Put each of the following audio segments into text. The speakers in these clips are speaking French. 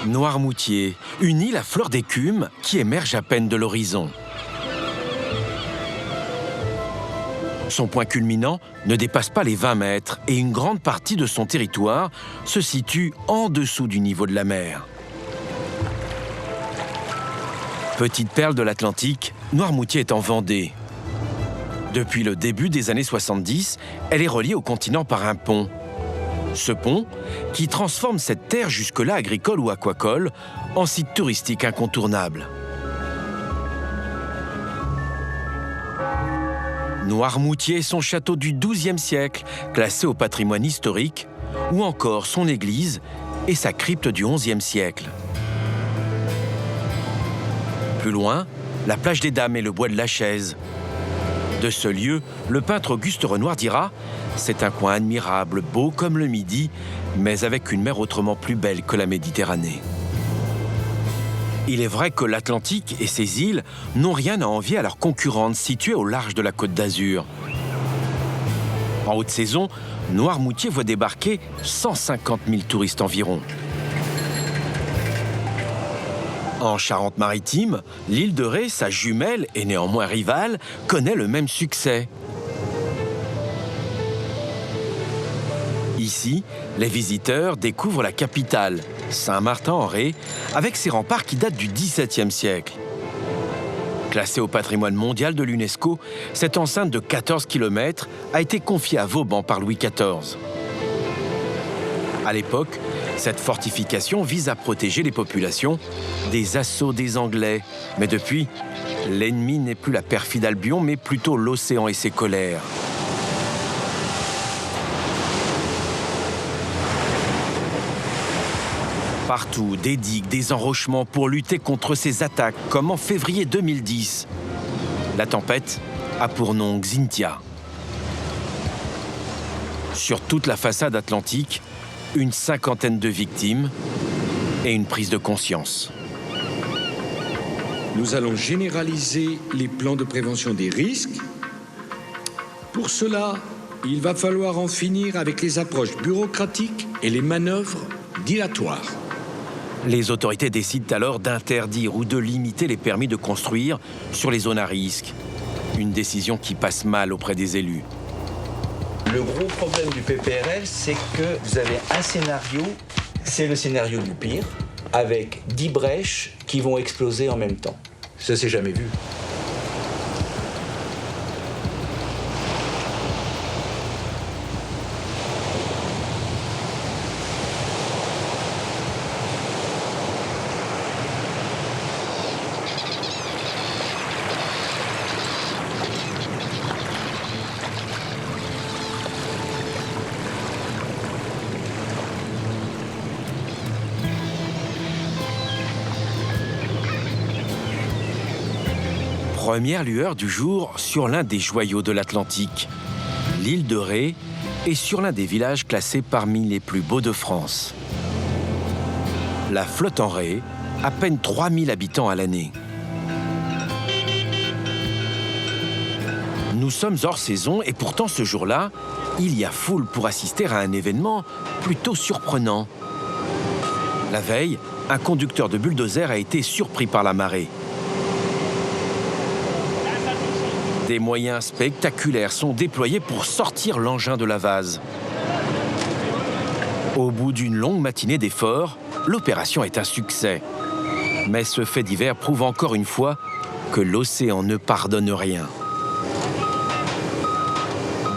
Noirmoutier, une île à fleur d'écume qui émerge à peine de l'horizon. Son point culminant ne dépasse pas les 20 mètres et une grande partie de son territoire se situe en dessous du niveau de la mer. Petite perle de l'Atlantique, Noirmoutier est en Vendée. Depuis le début des années 70, elle est reliée au continent par un pont. Ce pont, qui transforme cette terre jusque-là agricole ou aquacole, en site touristique incontournable. Noirmoutier, son château du XIIe siècle, classé au patrimoine historique, ou encore son église et sa crypte du XIe siècle. Plus loin, la plage des Dames et le bois de la Chaise. De ce lieu, le peintre Auguste Renoir dira « C'est un coin admirable, beau comme le Midi, mais avec une mer autrement plus belle que la Méditerranée. » Il est vrai que l'Atlantique et ses îles n'ont rien à envier à leurs concurrentes situées au large de la Côte d'Azur. En haute saison, Noirmoutier voit débarquer 150 000 touristes environ. En Charente-Maritime, l'île de Ré, sa jumelle et néanmoins rivale, connaît le même succès. Ici, les visiteurs découvrent la capitale, Saint-Martin-en-Ré, avec ses remparts qui datent du XVIIe siècle. Classée au patrimoine mondial de l'UNESCO, cette enceinte de 14 km a été confiée à Vauban par Louis XIV. À l'époque, cette fortification vise à protéger les populations des assauts des Anglais. Mais depuis, l'ennemi n'est plus la perfide Albion, mais plutôt l'océan et ses colères. Partout, des digues, des enrochements pour lutter contre ces attaques, comme en février 2010. La tempête a pour nom Xynthia. Sur toute la façade atlantique, une cinquantaine de victimes et une prise de conscience. Nous allons généraliser les plans de prévention des risques. Pour cela, il va falloir en finir avec les approches bureaucratiques et les manœuvres dilatoires. Les autorités décident alors d'interdire ou de limiter les permis de construire sur les zones à risque. Une décision qui passe mal auprès des élus. Le gros problème du PPRL, c'est que vous avez un scénario, c'est le scénario du pire, avec 10 brèches qui vont exploser en même temps. Ça, c'est jamais vu. Première lueur du jour sur l'un des joyaux de l'Atlantique, l'île de Ré, et sur l'un des villages classés parmi les plus beaux de France. La Flotte en Ré, à peine 3000 habitants à l'année. Nous sommes hors saison et pourtant ce jour-là, il y a foule pour assister à un événement plutôt surprenant. La veille, un conducteur de bulldozer a été surpris par la marée. Des moyens spectaculaires sont déployés pour sortir l'engin de la vase. Au bout d'une longue matinée d'efforts, l'opération est un succès. Mais ce fait divers prouve encore une fois que l'océan ne pardonne rien.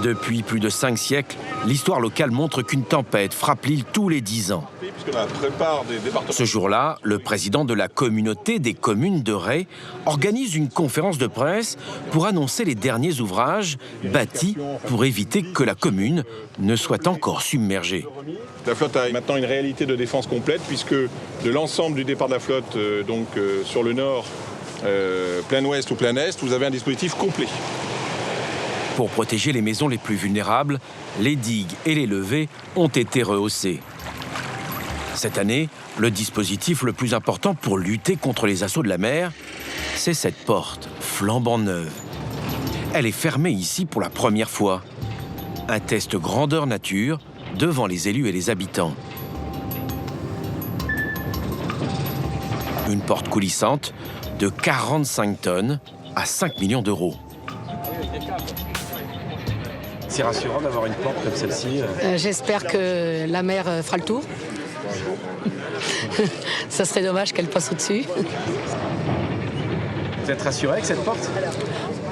Depuis plus de 5 siècles, l'histoire locale montre qu'une tempête frappe l'île tous les 10 ans. Ce jour-là, le président de la communauté des communes de Ré organise une conférence de presse pour annoncer les derniers ouvrages bâtis pour éviter que la commune ne soit encore submergée. La flotte a maintenant une réalité de défense complète puisque de l'ensemble du départ de la flotte, sur le nord, plein ouest ou plein est, vous avez un dispositif complet. Pour protéger les maisons les plus vulnérables, les digues et les levées ont été rehaussées. Cette année, le dispositif le plus important pour lutter contre les assauts de la mer, c'est cette porte flambant neuve. Elle est fermée ici pour la première fois. Un test grandeur nature devant les élus et les habitants. Une porte coulissante de 45 tonnes à 5 millions d'euros. C'est rassurant d'avoir une porte comme celle-ci. J'espère que la mer fera le tour. Ça serait dommage qu'elle passe au-dessus. Vous êtes rassuré avec cette porte?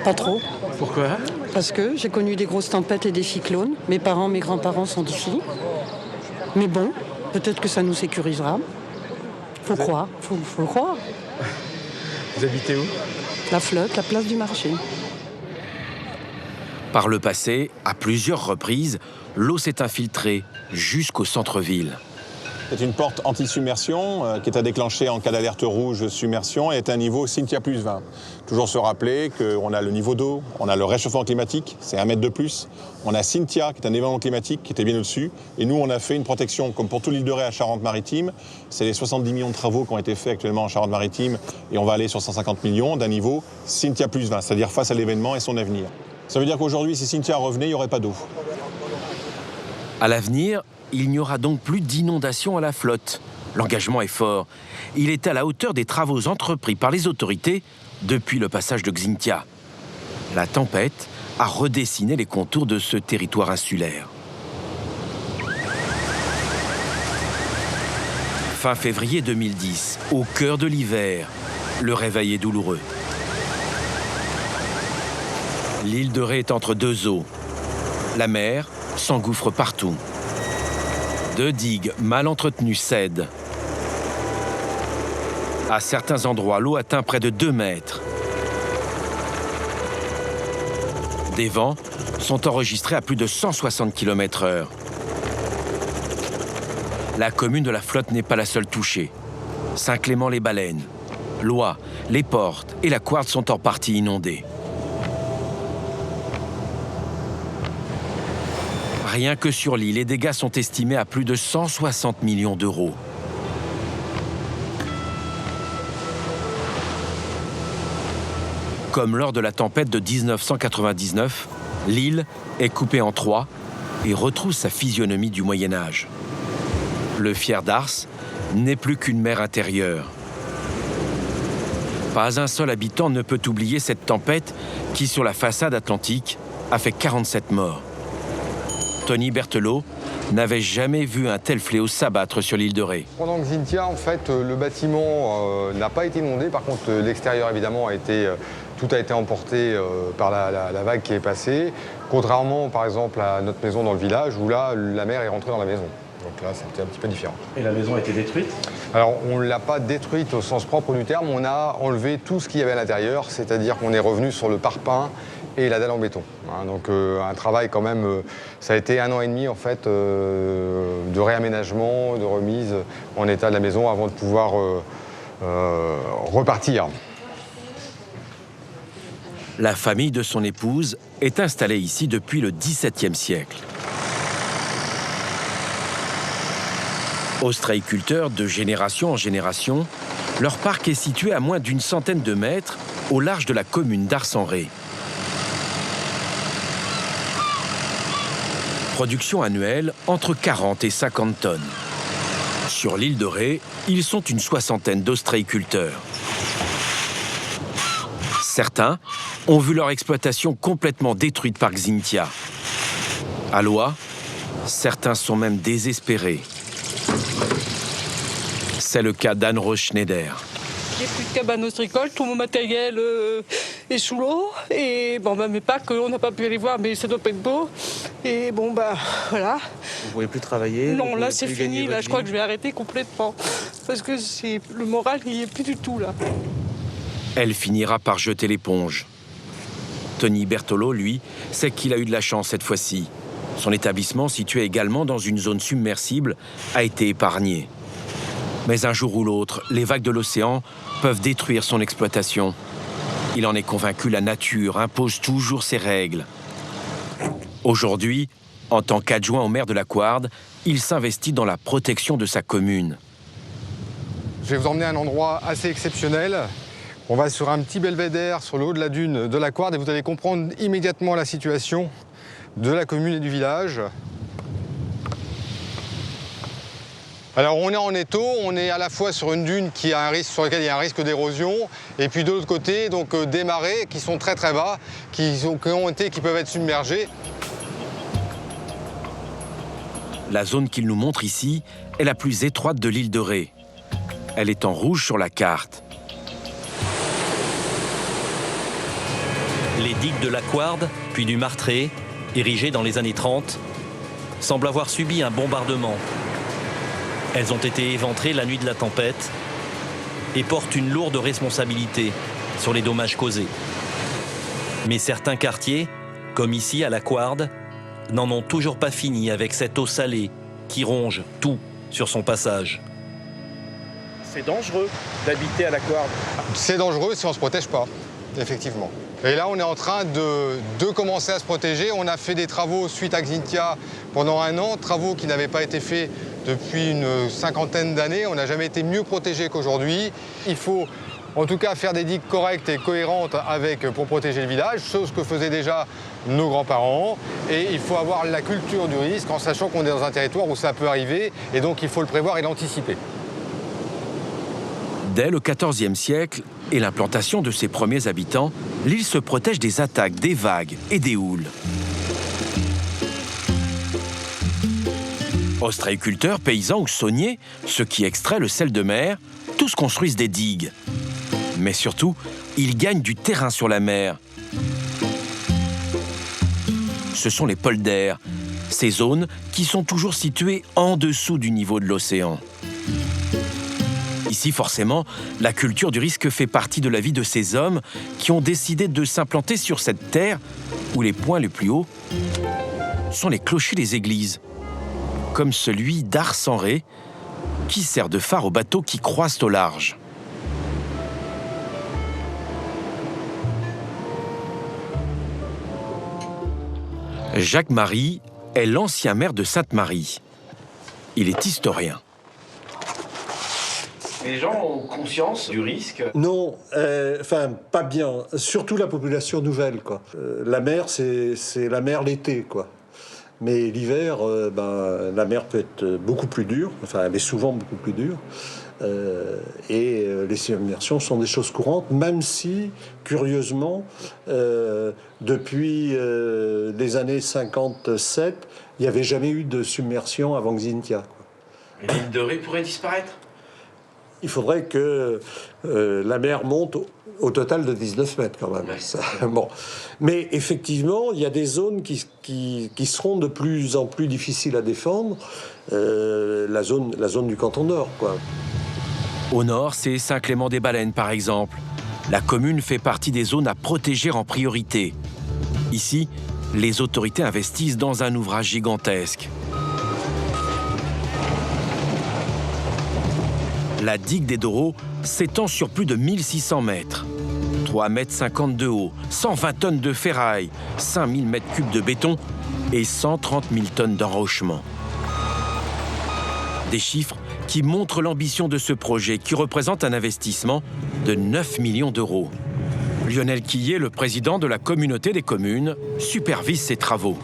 Pas trop, Pourquoi? parce que j'ai connu des grosses tempêtes et des cyclones. Mes parents, mes grands-parents sont d'ici. Mais bon, peut-être que ça nous sécurisera. Faut croire, faut le croire. Vous habitez où? La flotte, la place du marché. Par le passé, à plusieurs reprises, l'eau s'est infiltrée jusqu'au centre-ville. C'est une porte anti-submersion qui est à déclencher en cas d'alerte rouge submersion et est un niveau Cynthia plus 20. Toujours se rappeler qu'on a le niveau d'eau, on a le réchauffement climatique, c'est 1 mètre de plus. On a Cynthia qui est un événement climatique qui était bien au-dessus. Et nous, on a fait une protection, comme pour toute l'île de Ré à Charente-Maritime. C'est les 70 millions de travaux qui ont été faits actuellement en Charente-Maritime et on va aller sur 150 millions d'un niveau Cynthia plus 20, c'est-à-dire face à l'événement et son avenir. Ça veut dire qu'aujourd'hui, si Cynthia revenait, il n'y aurait pas d'eau. À l'avenir, il n'y aura donc plus d'inondations à la flotte. L'engagement est fort. Il est à la hauteur des travaux entrepris par les autorités depuis le passage de Xynthia. La tempête a redessiné les contours de ce territoire insulaire. Fin février 2010, au cœur de l'hiver, le réveil est douloureux. L'île de Ré est entre deux eaux. La mer s'engouffre partout. 2 digues mal entretenues cèdent. À certains endroits, l'eau atteint près de 2 mètres. Des vents sont enregistrés à plus de 160 km/h. La commune de la Flotte n'est pas la seule touchée. Saint-Clément-les-Baleines, Loie, les Portes et la Couarde sont en partie inondées. Rien que sur l'île, les dégâts sont estimés à plus de 160 millions d'euros. Comme lors de la tempête de 1999, l'île est coupée en 3 et retrouve sa physionomie du Moyen-Âge. Le Fier d'Ars n'est plus qu'une mer intérieure. Pas un seul habitant ne peut oublier cette tempête qui, sur la façade atlantique, a fait 47 morts. Tony Berthelot n'avait jamais vu un tel fléau s'abattre sur l'île de Ré. Pendant Xynthia, en fait, le bâtiment n'a pas été inondé. Par contre, l'extérieur, évidemment, tout a été emporté par la vague qui est passée. Contrairement, par exemple, à notre maison dans le village, où là, la mer est rentrée dans la maison. Donc là, c'était un petit peu différent. Et la maison a été détruite? Alors, on ne l'a pas détruite au sens propre du terme. On a enlevé tout ce qu'il y avait à l'intérieur, c'est-à-dire qu'on est revenu sur le parpaing et la dalle en béton. Donc un travail quand même, ça a été 1 an et demi en fait de réaménagement, de remise en état de la maison avant de pouvoir repartir. La famille de son épouse est installée ici depuis le XVIIe siècle. Ostréiculteurs de génération en génération, leur parc est situé à moins d'une centaine de mètres au large de la commune d'Ars-en-Ré. Production annuelle entre 40 et 50 tonnes. Sur l'île de Ré, ils sont une soixantaine d'ostréiculteurs. Certains ont vu leur exploitation complètement détruite par Xynthia. À Loie, certains sont même désespérés. C'est le cas d'Anne Roche-Schneider. J'ai plus de cabane ostricole, tout mon matériel est sous l'eau. Et bon, mes packs, on n'a pas pu aller voir, mais ça doit pas être beau. Et bon, voilà. Vous ne pouvez plus travailler? Non, là, c'est fini. Là, je crois que je vais arrêter complètement. Parce que le moral, il n'y est plus du tout, là. Elle finira par jeter l'éponge. Tony Berthelot, lui, sait qu'il a eu de la chance cette fois-ci. Son établissement, situé également dans une zone submersible, a été épargné. Mais un jour ou l'autre, les vagues de l'océan peuvent détruire son exploitation. Il en est convaincu, la nature impose toujours ses règles. Aujourd'hui, en tant qu'adjoint au maire de la Couarde, il s'investit dans la protection de sa commune. Je vais vous emmener à un endroit assez exceptionnel. On va sur un petit belvédère sur le haut de la dune de la Couarde et vous allez comprendre immédiatement la situation de la commune et du village. Alors on est en étau, on est à la fois sur une dune qui a un risque, sur laquelle il y a un risque d'érosion, et puis de l'autre côté, donc des marais qui sont très très bas, qui peuvent être submergés. La zone qu'il nous montre ici est la plus étroite de l'île de Ré. Elle est en rouge sur la carte. Les digues de la Couarde, puis du Martré, érigées dans les années 30, semblent avoir subi un bombardement. Elles ont été éventrées la nuit de la tempête et portent une lourde responsabilité sur les dommages causés. Mais certains quartiers, comme ici à la Couarde, n'en ont toujours pas fini avec cette eau salée qui ronge tout sur son passage. C'est dangereux d'habiter à la Couarde. C'est dangereux si on ne se protège pas, effectivement. Et là, on est en train de commencer à se protéger. On a fait des travaux suite à Xynthia pendant 1 an, travaux qui n'avaient pas été faits depuis une 50aine d'années. On n'a jamais été mieux protégé qu'aujourd'hui. Il faut en tout cas faire des digues correctes et cohérentes pour protéger le village, chose que faisaient déjà nos grands-parents. Et il faut avoir la culture du risque en sachant qu'on est dans un territoire où ça peut arriver. Et donc, il faut le prévoir et l'anticiper. Dès le XIVe siècle et l'implantation de ses premiers habitants, l'île se protège des attaques des vagues et des houles. Ostréiculteurs, paysans ou sauniers, ceux qui extraient le sel de mer, tous construisent des digues. Mais surtout, ils gagnent du terrain sur la mer. Ce sont les polders, ces zones qui sont toujours situées en dessous du niveau de l'océan. Ici, forcément, la culture du risque fait partie de la vie de ces hommes qui ont décidé de s'implanter sur cette terre où les points les plus hauts sont les clochers des églises, comme celui d'Ars-en-Ré, qui sert de phare aux bateaux qui croisent au large. Jacques Marie est l'ancien maire de Sainte-Marie. Il est historien. Les gens ont conscience du risque? Non, pas bien. Surtout la population nouvelle, quoi. La mer, c'est la mer l'été, quoi. Mais l'hiver, la mer peut être beaucoup plus dure. Enfin, elle est souvent beaucoup plus dure. Et les submersions sont des choses courantes, même si, curieusement, depuis les années 57, il n'y avait jamais eu de submersion avant Xynthia. L'île de Ré pourrait disparaître? Il faudrait que la mer monte au total de 19 mètres quand même. Ouais. Bon. Mais effectivement, il y a des zones qui seront de plus en plus difficiles à défendre. La zone du canton Nord, quoi. Au nord, c'est Saint-Clément-des-Baleines, par exemple. La commune fait partie des zones à protéger en priorité. Ici, les autorités investissent dans un ouvrage gigantesque. La digue des Doreaux s'étend sur plus de 1600 mètres. 3,50 m de haut, 120 tonnes de ferraille, 5000 m3 de béton et 130 000 tonnes d'enrochement. Des chiffres qui montrent l'ambition de ce projet qui représente un investissement de 9 millions d'euros. Lionel Quillet, le président de la communauté des communes, supervise ces travaux.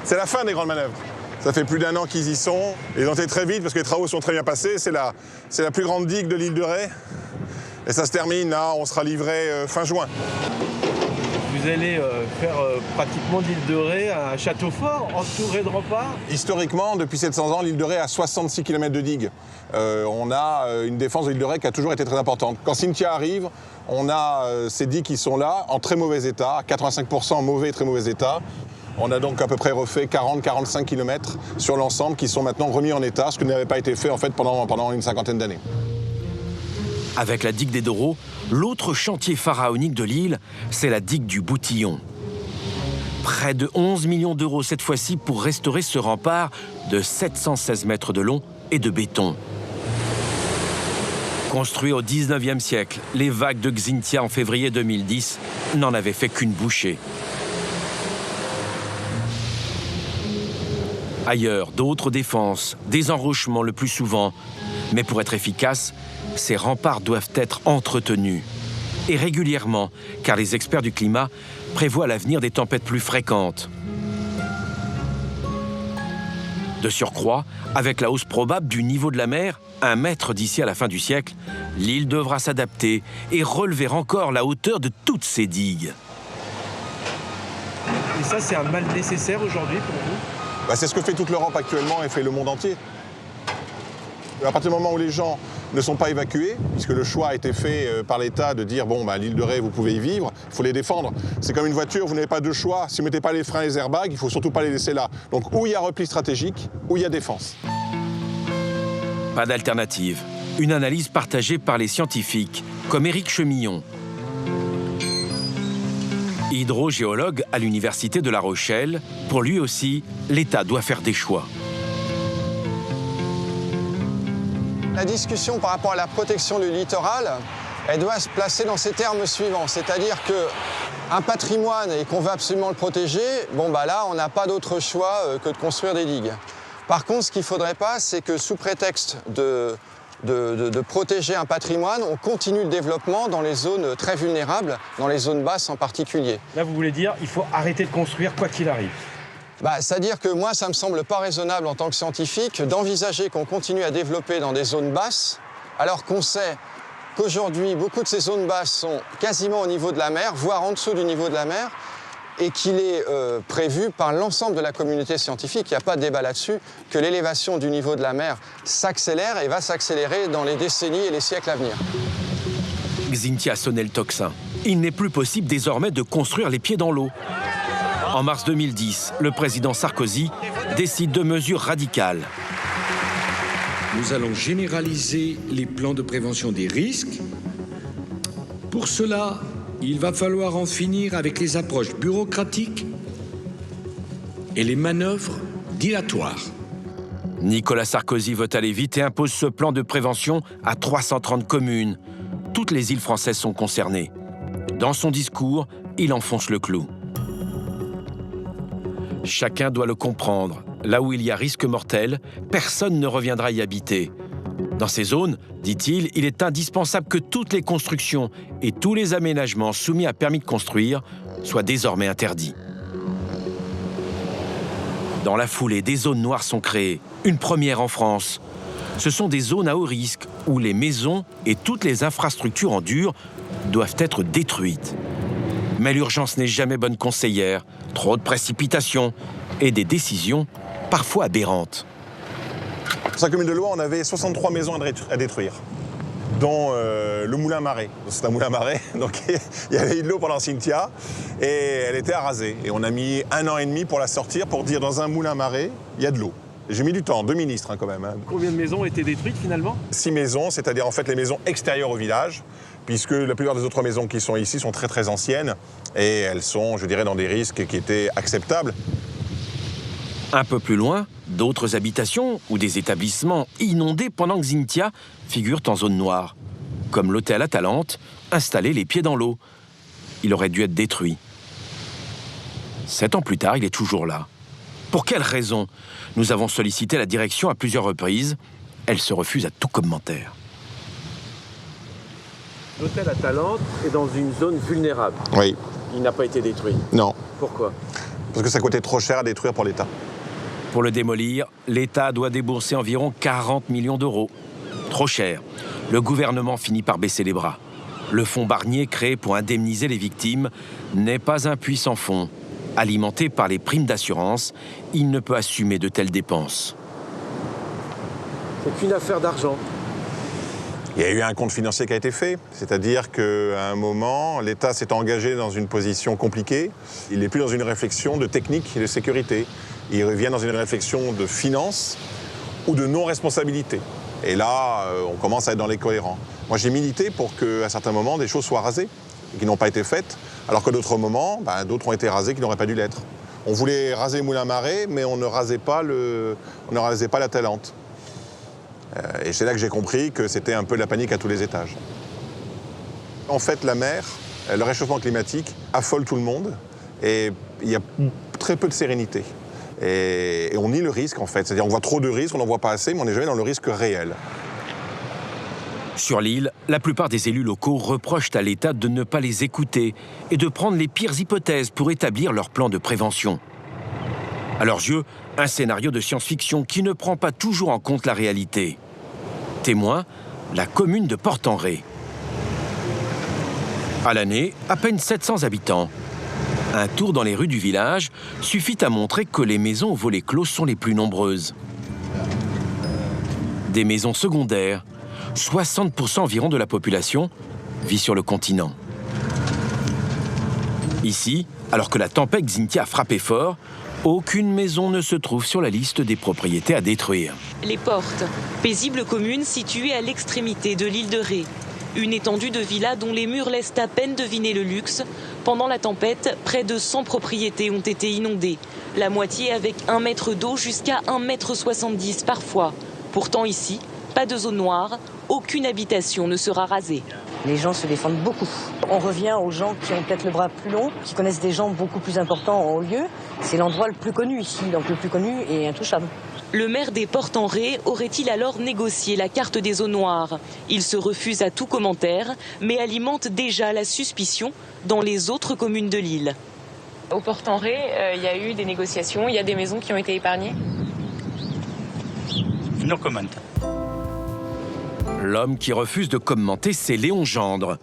C'est la fin des grandes manœuvres. Ça fait plus d'1 an qu'ils y sont. Ils ont été très vite parce que les travaux sont très bien passés. C'est la plus grande digue de l'île de Ré. Et ça se termine, là, on sera livré fin juin. Vous allez faire pratiquement l'île de Ré un château fort entouré de remparts? Historiquement, depuis 700 ans, l'île de Ré a 66 km de digue. On a une défense de l'île de Ré qui a toujours été très importante. Quand Xynthia arrive, on a ces digues qui sont là, en très mauvais état, 85% en mauvais et très mauvais état. On a donc à peu près refait 40-45 km sur l'ensemble qui sont maintenant remis en état, ce qui n'avait pas été fait en fait pendant une 50aine d'années. Avec la digue des Doreaux, l'autre chantier pharaonique de l'île, c'est la digue du Boutillon. Près de 11 millions d'euros cette fois-ci pour restaurer ce rempart de 716 mètres de long et de béton. Construit au 19e siècle, les vagues de Xynthia en février 2010 n'en avaient fait qu'une bouchée. Ailleurs, d'autres défenses, des enrochements le plus souvent. Mais pour être efficaces, ces remparts doivent être entretenus. et régulièrement, car les experts du climat prévoient l'avenir des tempêtes plus fréquentes. De surcroît, avec la hausse probable du niveau de la mer, 1 mètre d'ici à la fin du siècle, l'île devra s'adapter et relever encore la hauteur de toutes ses digues. Et ça, c'est un mal nécessaire aujourd'hui pour vous? C'est ce que fait toute l'Europe actuellement et fait le monde entier. À partir du moment où les gens ne sont pas évacués, puisque le choix a été fait par l'État de dire bon, l'île de Ré, vous pouvez y vivre, il faut les défendre. C'est comme une voiture, vous n'avez pas de choix. Si vous ne mettez pas les freins et les airbags, il ne faut surtout pas les laisser là. Donc où il y a repli stratégique, où il y a défense. Pas d'alternative. Une analyse partagée par les scientifiques, comme Éric Chemillon. Hydrogéologue à l'Université de La Rochelle, pour lui aussi, l'État doit faire des choix. La discussion par rapport à la protection du littoral, elle doit se placer dans ces termes suivants. C'est-à-dire qu'un patrimoine et qu'on veut absolument le protéger, là, on n'a pas d'autre choix que de construire des digues. Par contre, ce qu'il ne faudrait pas, c'est que sous prétexte de protéger un patrimoine, on continue le développement dans les zones très vulnérables, dans les zones basses en particulier. Là, vous voulez dire qu'il faut arrêter de construire quoi qu'il arrive? C'est-à-dire que moi, ça ne me semble pas raisonnable en tant que scientifique d'envisager qu'on continue à développer dans des zones basses, alors qu'on sait qu'aujourd'hui, beaucoup de ces zones basses sont quasiment au niveau de la mer, voire en dessous du niveau de la mer, et qu'il est prévu par l'ensemble de la communauté scientifique, il n'y a pas de débat là-dessus, que l'élévation du niveau de la mer s'accélère et va s'accélérer dans les décennies et les siècles à venir. Xynthia Sonnel-Toxin. Il n'est plus possible désormais de construire les pieds dans l'eau. En mars 2010, le président Sarkozy décide de mesures radicales. Nous allons généraliser les plans de prévention des risques. Pour cela, il va falloir en finir avec les approches bureaucratiques et les manœuvres dilatoires. Nicolas Sarkozy veut aller vite et impose ce plan de prévention à 330 communes. Toutes les îles françaises sont concernées. Dans son discours, il enfonce le clou. Chacun doit le comprendre. Là où il y a risque mortel, personne ne reviendra y habiter. Dans ces zones, dit-il, il est indispensable que toutes les constructions et tous les aménagements soumis à permis de construire soient désormais interdits. Dans la foulée, des zones noires sont créées, une première en France. Ce sont des zones à haut risque où les maisons et toutes les infrastructures en dur doivent être détruites. Mais l'urgence n'est jamais bonne conseillère, trop de précipitations et des décisions parfois aberrantes. Dans la commune de Loire, on avait 63 maisons à détruire, dont le moulin Marais. C'est un moulin Marais, donc il y avait eu de l'eau pendant Cynthia et elle était à raser. Et on a mis 1 an et demi pour la sortir, pour dire dans un moulin Marais, il y a de l'eau. J'ai mis du temps, 2 ministres quand même. Combien de maisons ont été détruites finalement? 6 maisons, c'est-à-dire en fait les maisons extérieures au village, puisque la plupart des autres maisons qui sont ici sont très très anciennes et elles sont, je dirais, dans des risques qui étaient acceptables. Un peu plus loin, d'autres habitations ou des établissements inondés pendant que Xynthia figurent en zone noire, comme l'hôtel Atalante, installé les pieds dans l'eau. Il aurait dû être détruit. 7 ans plus tard, il est toujours là. Pour quelle raison? Nous avons sollicité la direction à plusieurs reprises. Elle se refuse à tout commentaire. L'hôtel Atalante est dans une zone vulnérable. Oui. Il n'a pas été détruit. Non. Pourquoi? Parce que ça coûtait trop cher à détruire pour l'État. Pour le démolir, l'État doit débourser environ 40 millions d'euros. Trop cher. Le gouvernement finit par baisser les bras. Le fonds Barnier, créé pour indemniser les victimes, n'est pas un puissant fonds. Alimenté par les primes d'assurance, il ne peut assumer de telles dépenses. C'est qu'une affaire d'argent. Il y a eu un compte financier qui a été fait, c'est-à-dire qu'à un moment, l'État s'est engagé dans une position compliquée. Il n'est plus dans une réflexion de technique et de sécurité. Il revient dans une réflexion de finance ou de non-responsabilité. Et là, on commence à être dans les cohérents. Moi, j'ai milité pour qu'à certains moments, des choses soient rasées et qui n'ont pas été faites, alors que d'autres moments, d'autres ont été rasées qui n'auraient pas dû l'être. On voulait raser Moulin Marais, mais on ne rasait pas la Talente. Et c'est là que j'ai compris que c'était un peu la panique à tous les étages. En fait, la mer, le réchauffement climatique affole tout le monde et il y a très peu de sérénité. Et on nie le risque, en fait. C'est-à-dire on voit trop de risques, on n'en voit pas assez, mais on n'est jamais dans le risque réel. Sur l'île, la plupart des élus locaux reprochent à l'État de ne pas les écouter et de prendre les pires hypothèses pour établir leur plan de prévention. À leurs yeux, un scénario de science-fiction qui ne prend pas toujours en compte la réalité. Témoin, la commune de Port-en-Ré. À l'année, à peine 700 habitants. Un tour dans les rues du village suffit à montrer que les maisons aux volets clos sont les plus nombreuses. Des maisons secondaires, 60% environ de la population vit sur le continent. Ici, alors que la tempête Xynthia a frappé fort, aucune maison ne se trouve sur la liste des propriétés à détruire. Les Portes, paisible commune située à l'extrémité de l'île de Ré. Une étendue de villas dont les murs laissent à peine deviner le luxe. Pendant la tempête, près de 100 propriétés ont été inondées. La moitié avec 1 mètre d'eau jusqu'à 1,70 m parfois. Pourtant ici, pas de zone noire, aucune habitation ne sera rasée. Les gens se défendent beaucoup. On revient aux gens qui ont peut-être le bras plus long, qui connaissent des gens beaucoup plus importants en haut lieu. C'est l'endroit le plus connu ici, donc le plus connu et intouchable. Le maire des Portes-en-Ré aurait-il alors négocié la carte des zones noires? Il se refuse à tout commentaire, mais alimente déjà la suspicion dans les autres communes de l'île. Au Portes-en-Ré, il y a eu des négociations, il y a des maisons qui ont été épargnées? No comment. L'homme qui refuse de commenter, c'est Léon Gendre,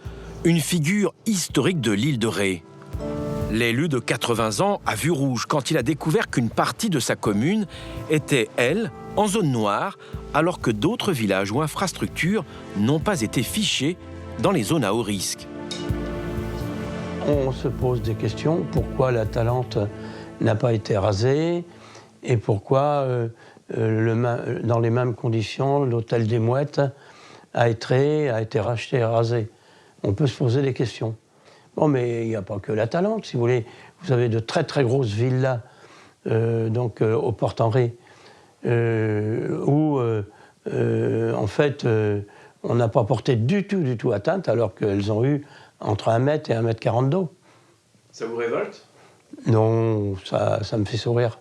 une figure historique de l'île de Ré. L'élu de 80 ans a vu rouge quand il a découvert qu'une partie de sa commune était, elle, en zone noire, alors que d'autres villages ou infrastructures n'ont pas été fichés dans les zones à haut risque. On se pose des questions. Pourquoi la Talente n'a pas été rasée et pourquoi, dans les mêmes conditions, l'hôtel des Mouettes a été racheté et rasé. On peut se poser des questions. Bon, mais il n'y a pas que la Talente, si vous voulez. Vous avez de très très grosses villas, au Port-en-Ré, où, en fait, on n'a pas porté du tout atteinte, alors qu'elles ont eu entre 1 mètre et 1,40 m d'eau. Ça vous révolte? Non, ça me fait sourire.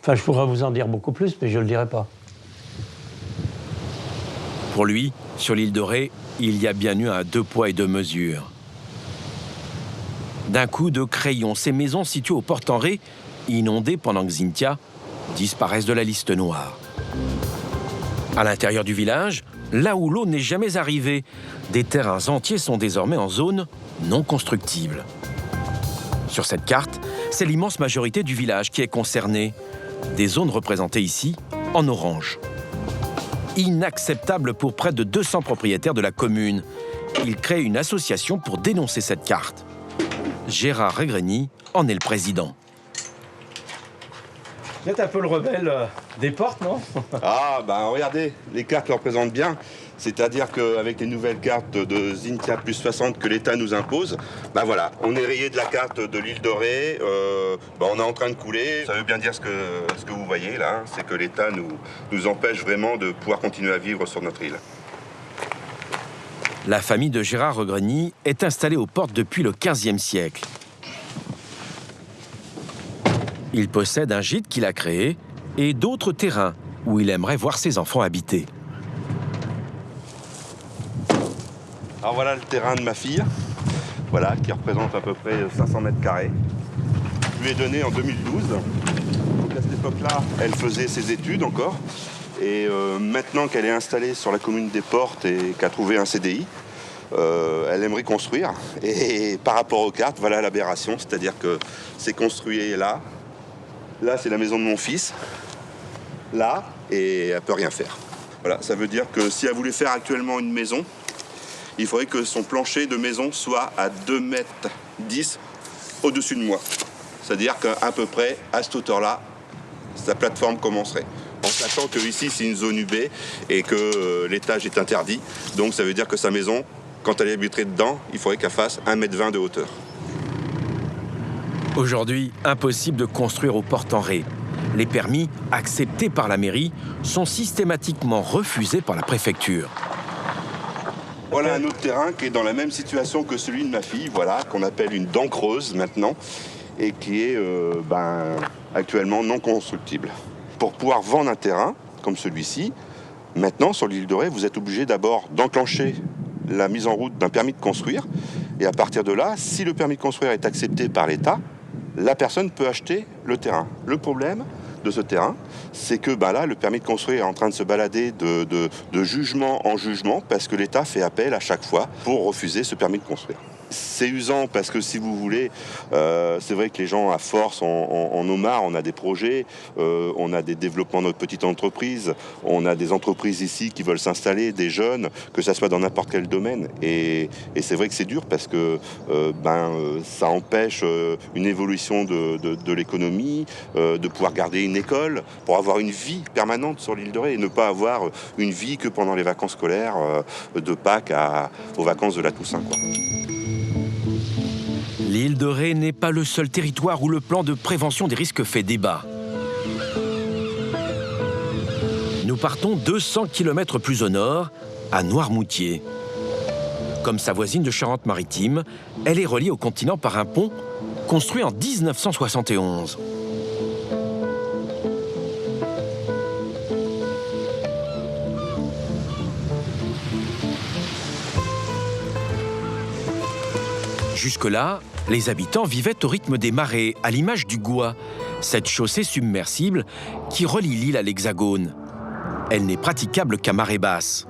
Enfin, je pourrais vous en dire beaucoup plus, mais je ne le dirai pas. Pour lui, sur l'île de Ré, il y a bien eu un 2 poids et 2 mesures. D'un coup de crayon, ces maisons situées au Port-en-Ré, inondées pendant Xynthia, disparaissent de la liste noire. À l'intérieur du village, là où l'eau n'est jamais arrivée, des terrains entiers sont désormais en zone non constructible. Sur cette carte, c'est l'immense majorité du village qui est concernée. Des zones représentées ici en orange. Inacceptable pour près de 200 propriétaires de la commune. Ils créent une association pour dénoncer cette carte. Gérard Regrény en est le président. Vous êtes un peu le rebelle des Portes, non? Ah, ben regardez, les cartes le représentent bien. C'est-à-dire qu'avec les nouvelles cartes de Xynthia plus 60 que l'État nous impose, ben voilà, on est rayé de la carte de l'île de Ré, on est en train de couler. Ça veut bien dire ce que vous voyez là, c'est que l'État nous empêche vraiment de pouvoir continuer à vivre sur notre île. La famille de Gérard Regrény est installée aux Portes depuis le XVe siècle. Il possède un gîte qu'il a créé et d'autres terrains où il aimerait voir ses enfants habiter. Alors voilà le terrain de ma fille, voilà, qui représente à peu près 500 mètres carrés. Je lui ai donné en 2012. Donc à cette époque-là, elle faisait ses études encore. Et maintenant qu'elle est installée sur la commune des Portes et qu'a trouvé un CDI, elle aimerait construire. Et par rapport aux cartes, voilà l'aberration, c'est-à-dire que c'est construit là. Là, c'est la maison de mon fils. Là, et elle peut rien faire. Voilà, ça veut dire que si elle voulait faire actuellement une maison, il faudrait que son plancher de maison soit à 2,10 m au-dessus de moi. C'est-à-dire qu'à peu près, à cette hauteur-là, sa plateforme commencerait. En sachant que ici, c'est une zone UB et que l'étage est interdit. Donc ça veut dire que sa maison, quand elle habiterait dedans, il faudrait qu'elle fasse 1,20 m de hauteur. Aujourd'hui, impossible de construire au Port-en-Ré. Les permis, acceptés par la mairie, sont systématiquement refusés par la préfecture. Voilà un autre terrain qui est dans la même situation que celui de ma fille, voilà, qu'on appelle une dent creuse maintenant, et qui est actuellement non constructible. Pour pouvoir vendre un terrain comme celui-ci, Maintenant, sur l'île de Ré, vous êtes obligé d'abord d'enclencher la mise en route d'un permis de construire. Et à partir de là, si le permis de construire est accepté par l'État, la personne peut acheter le terrain. Le problème de ce terrain, c'est que là, le permis de construire est en train de se balader de jugement en jugement parce que l'État fait appel à chaque fois pour refuser ce permis de construire. C'est usant parce que si vous voulez, c'est vrai que les gens à force en ont marre. On a des projets, on a des développements de notre petite entreprise, on a des entreprises ici qui veulent s'installer, des jeunes, que ça soit dans n'importe quel domaine. Et c'est vrai que c'est dur parce que ça empêche une évolution de l'économie, de pouvoir garder une école, pour avoir une vie permanente sur l'île de Ré et ne pas avoir une vie que pendant les vacances scolaires, de Pâques aux vacances de la Toussaint, quoi. L'île de Ré n'est pas le seul territoire où le plan de prévention des risques fait débat. Nous partons 200 km plus au nord, à Noirmoutier. Comme sa voisine de Charente-Maritime, elle est reliée au continent par un pont construit en 1971. Jusque-là, les habitants vivaient au rythme des marées, à l'image du Goua, cette chaussée submersible qui relie l'île à l'Hexagone. Elle n'est praticable qu'à marée basse.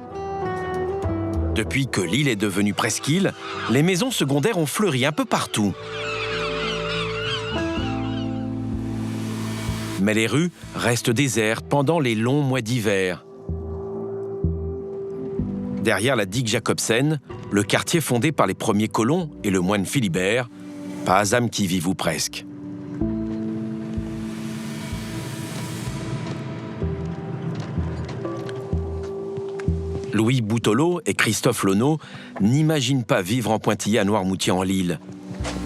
Depuis que l'île est devenue presqu'île, les maisons secondaires ont fleuri un peu partout. Mais les rues restent désertes pendant les longs mois d'hiver. Derrière la digue Jacobsen, le quartier fondé par les premiers colons et le moine Philibert, pas âme qui vive ou presque. Louis Boutolot et Christophe Lonneau n'imaginent pas vivre en pointillé à Noirmoutier en Lille.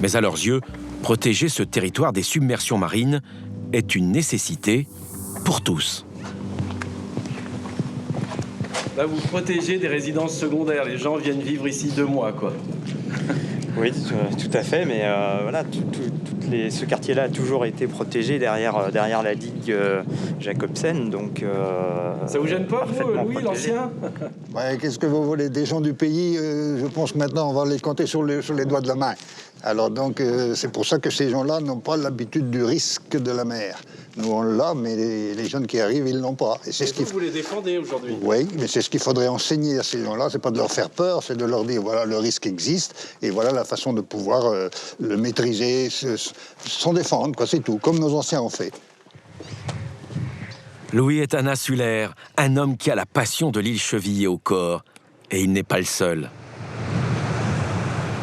Mais à leurs yeux, protéger ce territoire des submersions marines est une nécessité pour tous. Là, vous protégez des résidences secondaires. Les gens viennent vivre ici 2 mois, quoi. Oui, tout à fait. Mais voilà, ce quartier-là a toujours été protégé derrière la digue Jacobsen. Donc, ça vous gêne pas, vous, Louis, l'ancien? Ouais, qu'est-ce que vous voulez? Des gens du pays, je pense que maintenant, on va les compter sur les doigts de la main. Alors donc, c'est pour ça que ces gens-là n'ont pas l'habitude du risque de la mer. Nous, on l'a, mais les jeunes qui arrivent, ils l'ont pas. Et c'est ce vous les défendez aujourd'hui? Oui, mais c'est ce qu'il faudrait enseigner à ces gens-là. C'est pas de leur faire peur, c'est de leur dire, voilà, le risque existe, et voilà la façon de pouvoir le maîtriser, s'en défendre, quoi, c'est tout, comme nos anciens ont fait. Louis est un insulaire, un homme qui a la passion de l'île chevillée au corps. Et il n'est pas le seul.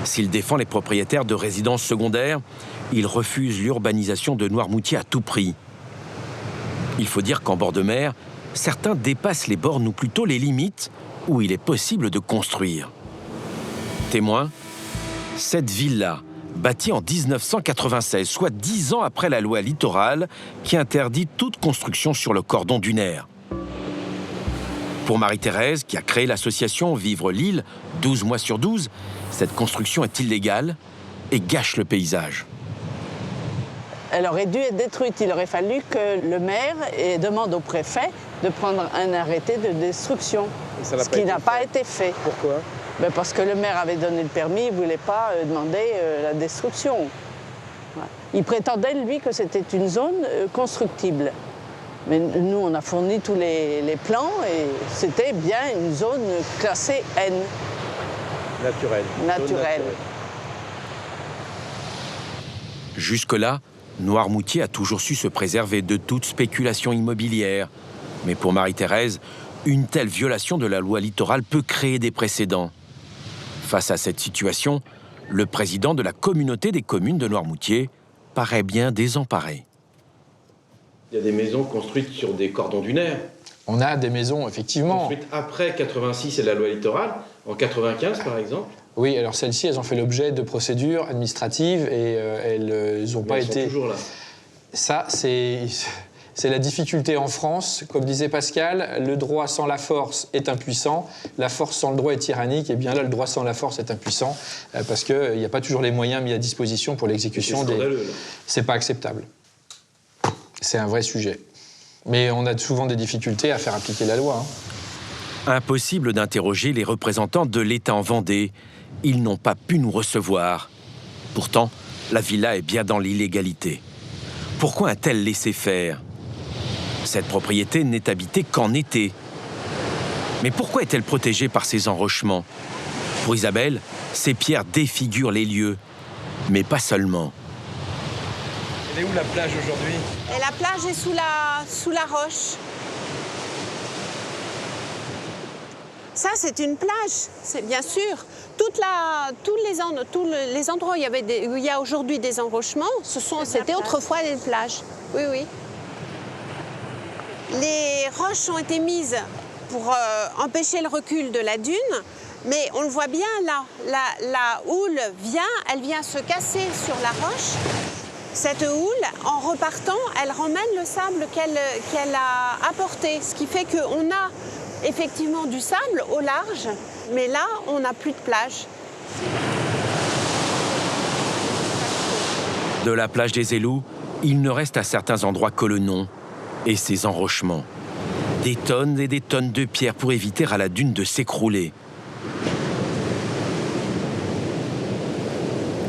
S'il défend les propriétaires de résidences secondaires, il refuse l'urbanisation de Noirmoutier à tout prix. Il faut dire qu'en bord de mer, certains dépassent les bornes ou plutôt les limites où il est possible de construire. Témoin, cette villa, bâtie en 1996, soit 10 ans après la loi littorale qui interdit toute construction sur le cordon dunaire. Pour Marie-Thérèse, qui a créé l'association Vivre l'île, 12 mois sur 12, cette construction est illégale et gâche le paysage. Elle aurait dû être détruite. Il aurait fallu que le maire demande au préfet de prendre un arrêté de destruction, ce qui n'a pas été fait. Pourquoi? Parce que le maire avait donné le permis, il ne voulait pas demander la destruction. Il prétendait, lui, que c'était une zone constructible. Mais nous, on a fourni tous les plans et c'était bien une zone classée N. Naturelle. Jusque-là, Noirmoutier a toujours su se préserver de toute spéculation immobilière. Mais pour Marie-Thérèse, une telle violation de la loi littorale peut créer des précédents. Face à cette situation, le président de la communauté des communes de Noirmoutier paraît bien désemparé. Il y a des maisons construites sur des cordons dunaires. On a des maisons, effectivement. Construites après 86 et la loi littorale, en 95 par exemple. Oui, alors celles-ci, elles ont fait l'objet de procédures administratives et elles n'ont pas été... Elles sont toujours là. Ça, c'est la difficulté en France. Comme disait Pascal, le droit sans la force est impuissant, la force sans le droit est tyrannique. Et bien là, le droit sans la force est impuissant parce qu'il n'y a pas toujours les moyens mis à disposition pour l'exécution des... C'est pas acceptable. C'est un vrai sujet. Mais on a souvent des difficultés à faire appliquer la loi. Impossible d'interroger les représentants de l'État en Vendée. Ils n'ont pas pu nous recevoir. Pourtant, la villa est bien dans l'illégalité. Pourquoi a-t-elle laissé faire? Cette propriété n'est habitée qu'en été. Mais pourquoi est-elle protégée par ces enrochements? Pour Isabelle, ces pierres défigurent les lieux, mais pas seulement. Elle est où la plage aujourd'hui? Et la plage est sous la roche. Ça, c'est une plage, c'est bien sûr. Tous les endroits où il y a aujourd'hui des enrochements, c'était autrefois des plages. Oui, oui. Les roches ont été mises pour empêcher le recul de la dune, mais on le voit bien là. La houle elle vient se casser sur la roche. Cette houle, en repartant, elle ramène le sable qu'elle a apporté, ce qui fait qu'on a effectivement du sable au large, mais là, on n'a plus de plage. De la plage des Élous, il ne reste à certains endroits que le nom et ses enrochements. Des tonnes et des tonnes de pierres pour éviter à la dune de s'écrouler.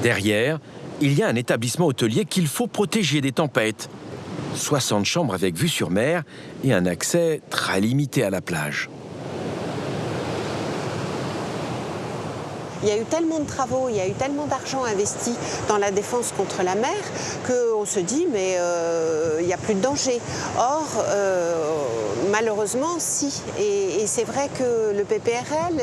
Derrière, il y a un établissement hôtelier qu'il faut protéger des tempêtes. 60 chambres avec vue sur mer et un accès très limité à la plage. Il y a eu tellement de travaux, il y a eu tellement d'argent investi dans la défense contre la mer qu'on se dit mais il n'y a plus de danger. Or, malheureusement, si. Et c'est vrai que le PPRL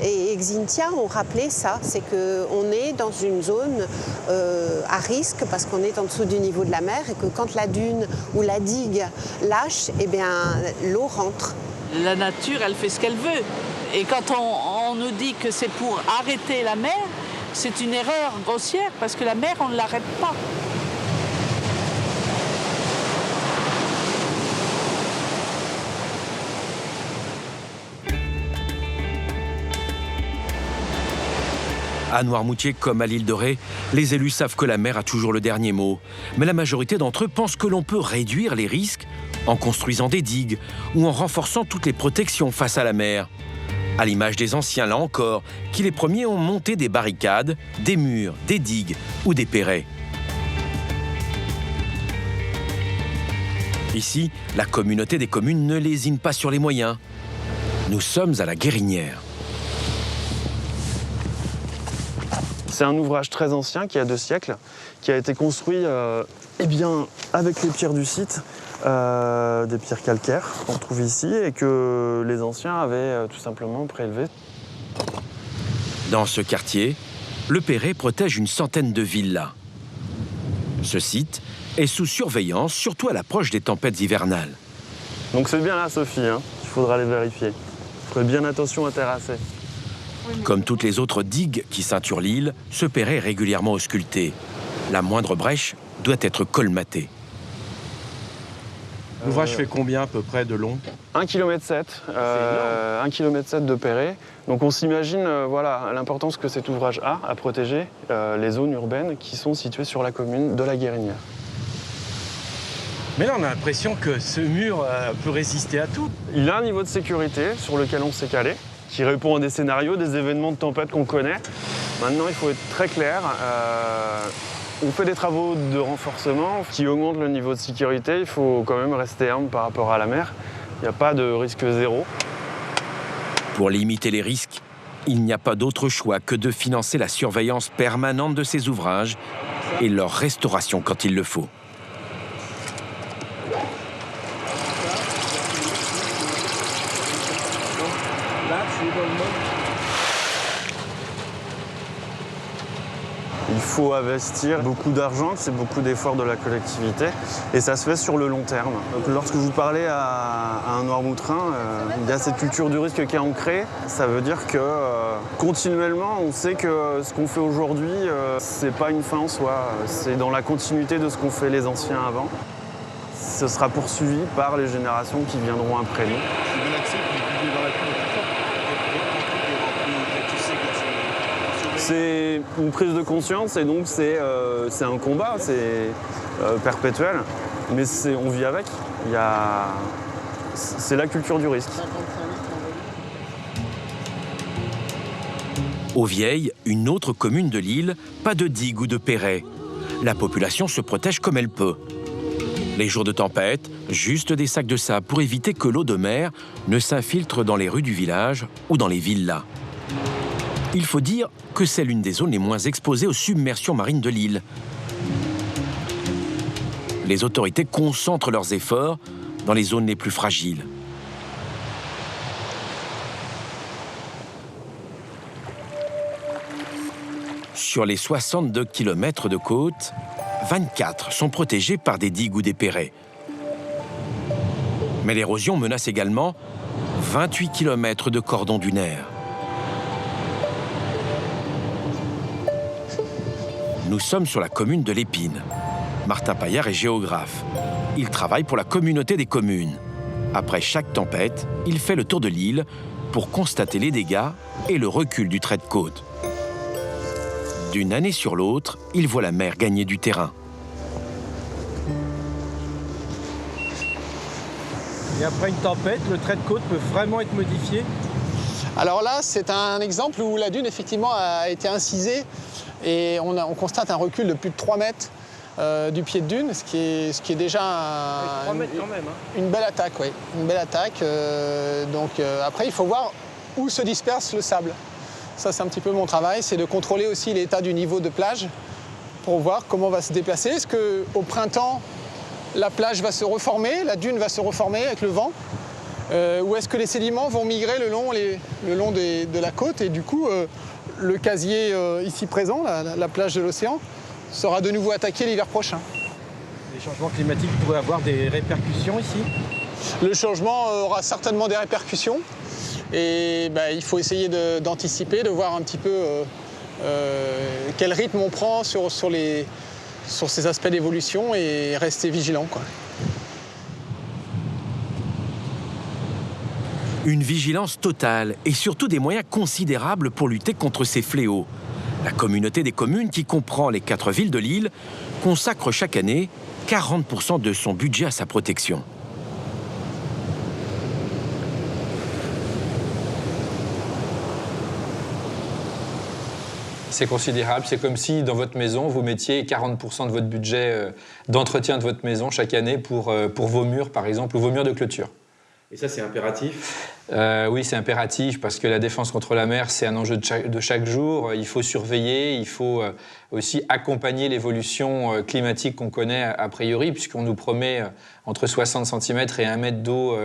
et Xintia ont rappelé ça, c'est qu'on est dans une zone à risque parce qu'on est en dessous du niveau de la mer et que quand la dune ou la digue lâche, eh bien, l'eau rentre. La nature, elle fait ce qu'elle veut. Et quand on nous dit que c'est pour arrêter la mer, c'est une erreur grossière parce que la mer, on ne l'arrête pas. À Noirmoutier comme à l'île de Ré, les élus savent que la mer a toujours le dernier mot. Mais la majorité d'entre eux pensent que l'on peut réduire les risques en construisant des digues ou en renforçant toutes les protections face à la mer. À l'image des anciens, là encore, qui les premiers ont monté des barricades, des murs, des digues ou des perrets. Ici, la communauté des communes ne lésine pas sur les moyens. Nous sommes à la Guérinière. C'est un ouvrage très ancien, qui a 2 siècles, qui a été construit avec les pierres du site, des pierres calcaires qu'on trouve ici et que les anciens avaient tout simplement prélevées. Dans ce quartier, le Perret protège une centaine de villas. Ce site est sous surveillance, surtout à l'approche des tempêtes hivernales. Donc c'est bien là, Sophie, qu'il faudra aller vérifier. Ferez bien attention à terrasser. Comme toutes les autres digues qui ceinturent l'île, ce Perret est régulièrement ausculté. La moindre brèche doit être colmatée. L'ouvrage fait combien à peu près de long? 1,7 km. 1,7 km de Perret. Donc on s'imagine l'importance que cet ouvrage a à protéger les zones urbaines qui sont situées sur la commune de la Guérinière. Mais là, on a l'impression que ce mur peut résister à tout. Il a un niveau de sécurité sur lequel on s'est calé, qui répond à des scénarios, des événements de tempête qu'on connaît. Maintenant, il faut être très clair. On fait des travaux de renforcement qui augmentent le niveau de sécurité. Il faut quand même rester humble par rapport à la mer. Il n'y a pas de risque zéro. Pour limiter les risques, il n'y a pas d'autre choix que de financer la surveillance permanente de ces ouvrages et leur restauration quand il le faut. Il faut investir beaucoup d'argent, c'est beaucoup d'efforts de la collectivité et ça se fait sur le long terme. Donc, lorsque vous parlez à un Noirmoutrin, il y a cette culture du risque qui est ancrée. Ça veut dire que continuellement, on sait que ce qu'on fait aujourd'hui, c'est pas une fin en soi, c'est dans la continuité de ce qu'ont fait les anciens avant. Ce sera poursuivi par les générations qui viendront après nous. C'est une prise de conscience et donc c'est un combat, c'est perpétuel, mais on vit avec. C'est la culture du risque. Aux-Vieilles, une autre commune de l'île, pas de digue ou de perret. La population se protège comme elle peut. Les jours de tempête, juste des sacs de sable pour éviter que l'eau de mer ne s'infiltre dans les rues du village ou dans les villas. Il faut dire que c'est l'une des zones les moins exposées aux submersions marines de l'île. Les autorités concentrent leurs efforts dans les zones les plus fragiles. Sur les 62 km de côte, 24 sont protégés par des digues ou des perrets. Mais l'érosion menace également 28 km de cordons dunaires. Nous sommes sur la commune de l'Épine. Martin Paillard est géographe. Il travaille pour la communauté des communes. Après chaque tempête, il fait le tour de l'île pour constater les dégâts et le recul du trait de côte. D'une année sur l'autre, il voit la mer gagner du terrain. Et après une tempête, le trait de côte peut vraiment être modifié? Alors là, c'est un exemple où la dune, effectivement, a été incisée et on constate un recul de plus de 3 mètres du pied de dune, ce qui est déjà 3 mètres quand même, une belle attaque. Oui. Une belle attaque. Après, il faut voir où se disperse le sable. Ça, c'est un petit peu mon travail, c'est de contrôler aussi l'état du niveau de plage pour voir comment on va se déplacer. Est-ce qu'au printemps, la plage va se reformer, la dune va se reformer avec le vent, ou est-ce que les sédiments vont migrer le long de la côte et du coup, le casier ici présent, la plage de l'océan, sera de nouveau attaqué l'hiver prochain. Les changements climatiques pourraient avoir des répercussions ici? Le changement aura certainement des répercussions. Et il faut essayer d'anticiper, de voir un petit peu quel rythme on prend sur ces aspects d'évolution et rester vigilant, quoi. Une vigilance totale et surtout des moyens considérables pour lutter contre ces fléaux. La communauté des communes, qui comprend les 4 villes de l'île, consacre chaque année 40% de son budget à sa protection. C'est considérable. C'est comme si dans votre maison, vous mettiez 40% de votre budget d'entretien de votre maison chaque année pour vos murs, par exemple, ou vos murs de clôture. Et ça, c'est impératif? Oui, c'est impératif parce que la défense contre la mer, c'est un enjeu de chaque jour. Il faut surveiller, il faut aussi accompagner l'évolution climatique qu'on connaît a priori, puisqu'on nous promet entre 60 cm et 1 mètre d'eau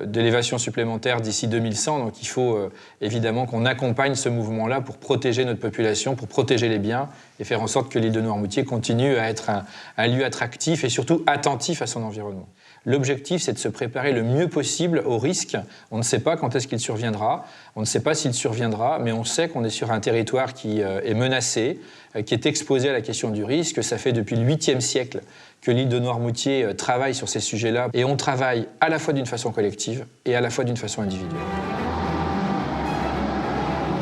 d'élévation supplémentaire d'ici 2100. Donc il faut évidemment qu'on accompagne ce mouvement-là pour protéger notre population, pour protéger les biens et faire en sorte que l'île de Noirmoutier continue à être un lieu attractif et surtout attentif à son environnement. L'objectif, c'est de se préparer le mieux possible au risque. On ne sait pas quand est-ce qu'il surviendra, on ne sait pas s'il surviendra, mais on sait qu'on est sur un territoire qui est menacé, qui est exposé à la question du risque. Ça fait depuis le 8e siècle que l'île de Noirmoutier travaille sur ces sujets-là. Et on travaille à la fois d'une façon collective et à la fois d'une façon individuelle.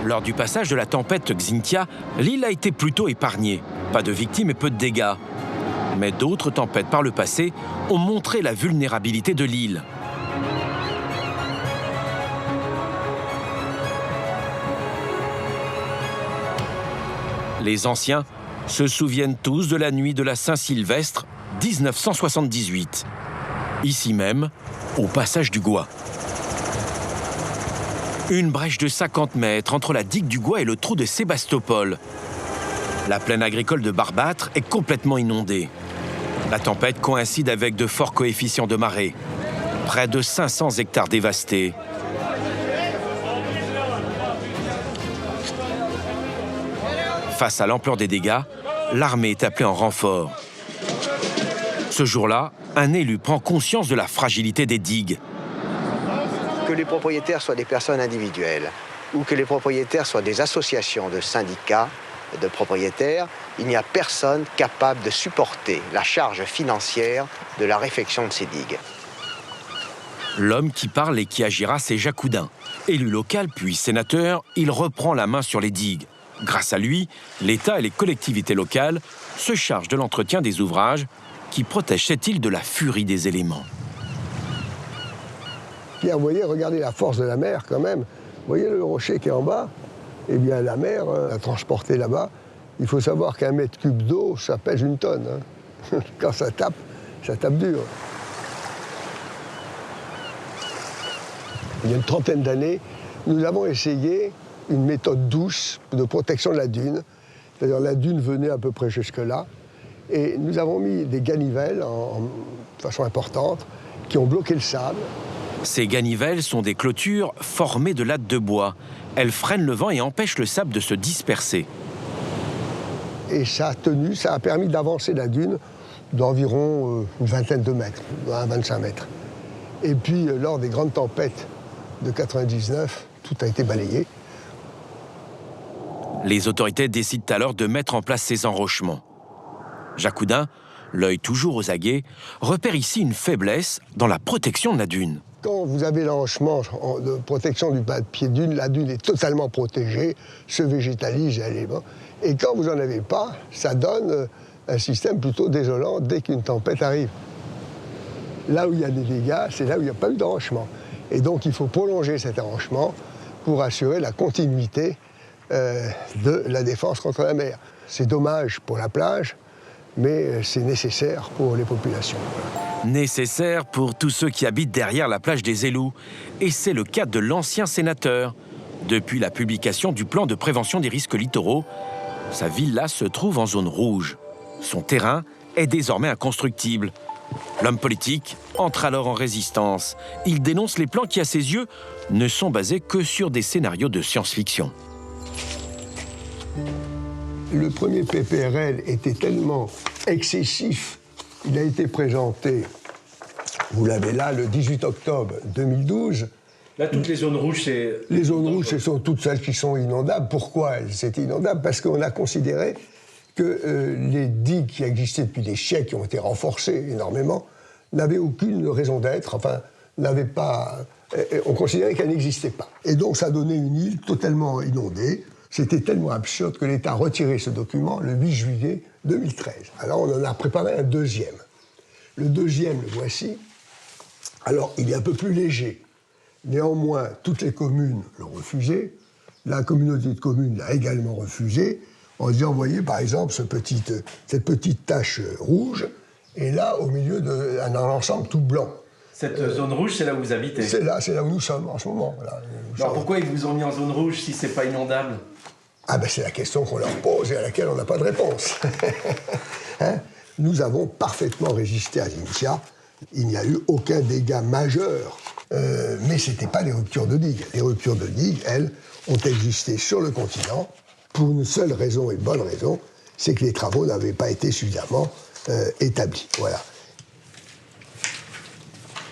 Lors du passage de la tempête Xynthia, l'île a été plutôt épargnée. Pas de victimes et peu de dégâts. Mais d'autres tempêtes par le passé ont montré la vulnérabilité de l'île. Les anciens se souviennent tous de la nuit de la Saint-Sylvestre 1978. Ici même, au passage du Gois. Une brèche de 50 mètres entre la digue du Gois et le trou de Sébastopol. La plaine agricole de Barbâtre est complètement inondée. La tempête coïncide avec de forts coefficients de marée. Près de 500 hectares dévastés. Face à l'ampleur des dégâts, l'armée est appelée en renfort. Ce jour-là, un élu prend conscience de la fragilité des digues. Que les propriétaires soient des personnes individuelles ou que les propriétaires soient des associations de syndicats de propriétaires, il n'y a personne capable de supporter la charge financière de la réfection de ces digues. L'homme qui parle et qui agira, c'est Jacques Houdin. Élu local puis sénateur, il reprend la main sur les digues. Grâce à lui, l'État et les collectivités locales se chargent de l'entretien des ouvrages qui protègent cette île de la furie des éléments. Bien, vous voyez, regardez la force de la mer quand même. Vous voyez le rocher qui est en bas. Eh bien, la mer, à transporter là-bas, il faut savoir qu'un mètre cube d'eau, ça pèse une tonne. Hein. Quand ça tape dur. Il y a une trentaine d'années, nous avons essayé une méthode douce de protection de la dune. C'est-à-dire la dune venait à peu près jusque-là. Et nous avons mis des ganivelles de façon importante qui ont bloqué le sable. Ces ganivelles sont des clôtures formées de lattes de bois. Elles freinent le vent et empêchent le sable de se disperser. Et ça a tenu, ça a permis d'avancer la dune d'environ une vingtaine de mètres, 25 mètres. Et puis, lors des grandes tempêtes de 99, tout a été balayé. Les autorités décident alors de mettre en place ces enrochements. Jacques Oudin, l'œil toujours aux aguets, repère ici une faiblesse dans la protection de la dune. Quand vous avez l'enrochement de protection du pied de dune, la dune est totalement protégée, se végétalise, elle est bonne. Et quand vous n'en avez pas, ça donne un système plutôt désolant dès qu'une tempête arrive. Là où il y a des dégâts, c'est là où il n'y a pas eu d'enrochement. Et donc il faut prolonger cet enrochement pour assurer la continuité de la défense contre la mer. C'est dommage pour la plage, mais c'est nécessaire pour les populations. Nécessaire pour tous ceux qui habitent derrière la plage des Élous. Et c'est le cas de l'ancien sénateur. Depuis la publication du plan de prévention des risques littoraux, sa villa se trouve en zone rouge. Son terrain est désormais inconstructible. L'homme politique entre alors en résistance. Il dénonce les plans qui, à ses yeux, ne sont basés que sur des scénarios de science-fiction. Le premier PPRL était tellement excessif, il a été présenté, vous l'avez là, le 18 octobre 2012. Là, toutes les zones rouges, c'est... Les zones rouges, ce sont toutes celles qui sont inondables. Pourquoi c'est inondable? Parce qu'on a considéré que les digues qui existaient depuis des siècles, qui ont été renforcées énormément, n'avaient aucune raison d'être, enfin, n'avaient pas... on considérait qu'elles n'existaient pas. Et donc, ça donnait une île totalement inondée. C'était tellement absurde que l'État a retiré ce document le 8 juillet 2013. Alors, on en a préparé un deuxième. Le deuxième, le voici. Alors, il est un peu plus léger. Néanmoins, toutes les communes l'ont refusé. La communauté de communes l'a également refusé, en disant, vous voyez, par exemple, cette petite tache rouge, et là, au milieu d'un ensemble tout blanc. Cette zone rouge, c'est là où vous habitez? C'est là où nous sommes en ce moment. Voilà. Alors pourquoi ils vous ont mis en zone rouge si c'est pas inondable? Ah ben c'est la question qu'on leur pose et à laquelle on n'a pas de réponse. Hein? Nous avons parfaitement résisté à l'INSIA. Il n'y a eu aucun dégât majeur. Mais ce n'étaient pas des ruptures de digues. Les ruptures de digues, elles, ont existé sur le continent pour une seule raison et bonne raison, c'est que les travaux n'avaient pas été suffisamment établis. Voilà.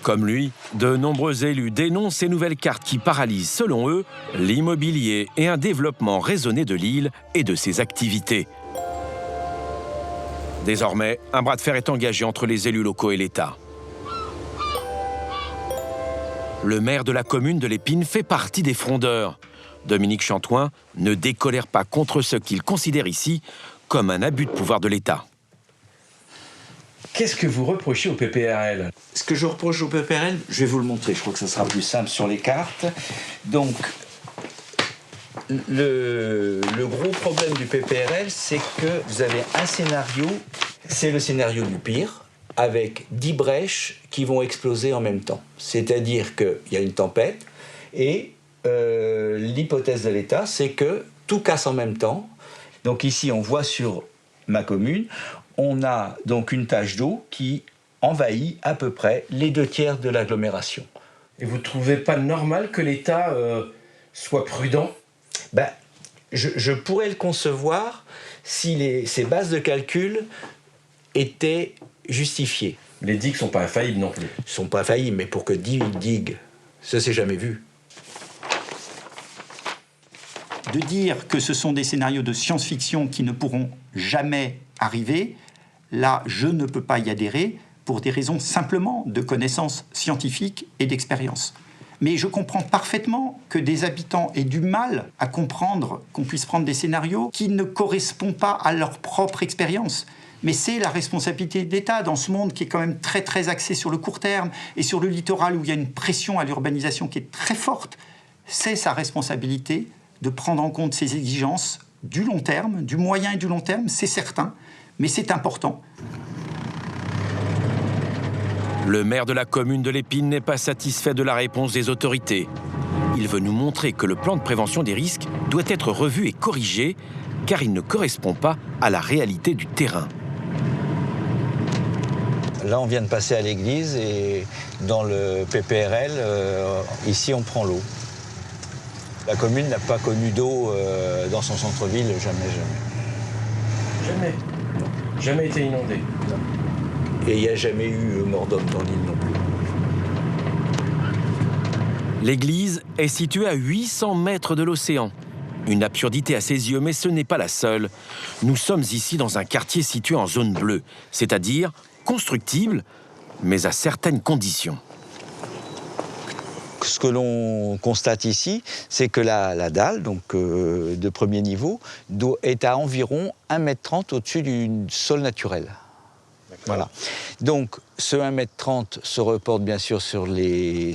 Comme lui, de nombreux élus dénoncent ces nouvelles cartes qui paralysent, selon eux, l'immobilier et un développement raisonné de l'île et de ses activités. Désormais, un bras de fer est engagé entre les élus locaux et l'État. Le maire de la commune de l'Épine fait partie des frondeurs. Dominique Chantoin ne décolère pas contre ce qu'il considère ici comme un abus de pouvoir de l'État. Qu'est-ce que vous reprochez au PPRL? Ce que je reproche au PPRL, je vais vous le montrer, je crois que ça sera plus simple sur les cartes. Donc, le gros problème du PPRL, c'est que vous avez un scénario, c'est le scénario du pire, avec 10 brèches qui vont exploser en même temps. C'est-à-dire qu'il y a une tempête, et l'hypothèse de l'État, c'est que tout casse en même temps. Donc ici, on voit sur ma commune, on a donc une tache d'eau qui envahit à peu près les 2/3 de l'agglomération. Et vous ne trouvez pas normal que l'État soit prudent? Ben, je pourrais le concevoir si ces bases de calcul étaient justifiées. Les digues ne sont pas infaillibles non plus. Ils ne sont pas infaillibles, mais pour que 10 digues, ça s'est jamais vu. De dire que ce sont des scénarios de science-fiction qui ne pourront jamais arriver, là, je ne peux pas y adhérer pour des raisons simplement de connaissances scientifiques et d'expérience. Mais je comprends parfaitement que des habitants aient du mal à comprendre qu'on puisse prendre des scénarios qui ne correspondent pas à leur propre expérience. Mais c'est la responsabilité de l'État dans ce monde qui est quand même très très axé sur le court terme et sur le littoral où il y a une pression à l'urbanisation qui est très forte. C'est sa responsabilité de prendre en compte ces exigences du long terme, du moyen et du long terme, c'est certain, mais c'est important. Le maire de la commune de l'Épine n'est pas satisfait de la réponse des autorités. Il veut nous montrer que le plan de prévention des risques doit être revu et corrigé, car il ne correspond pas à la réalité du terrain. Là, on vient de passer à l'église et dans le PPRL, ici, on prend l'eau. La commune n'a pas connu d'eau dans son centre-ville, jamais. Jamais été inondée. Et il n'y a jamais eu mort d'homme dans l'île non plus. L'église est située à 800 mètres de l'océan. Une absurdité à ses yeux, mais ce n'est pas la seule. Nous sommes ici dans un quartier situé en zone bleue, c'est-à-dire constructible, mais à certaines conditions. Ce que l'on constate ici, c'est que la dalle, donc de premier niveau, est à environ 1,30 m au-dessus du sol naturel. Voilà. Donc, ce 1,30 m se reporte bien sûr sur les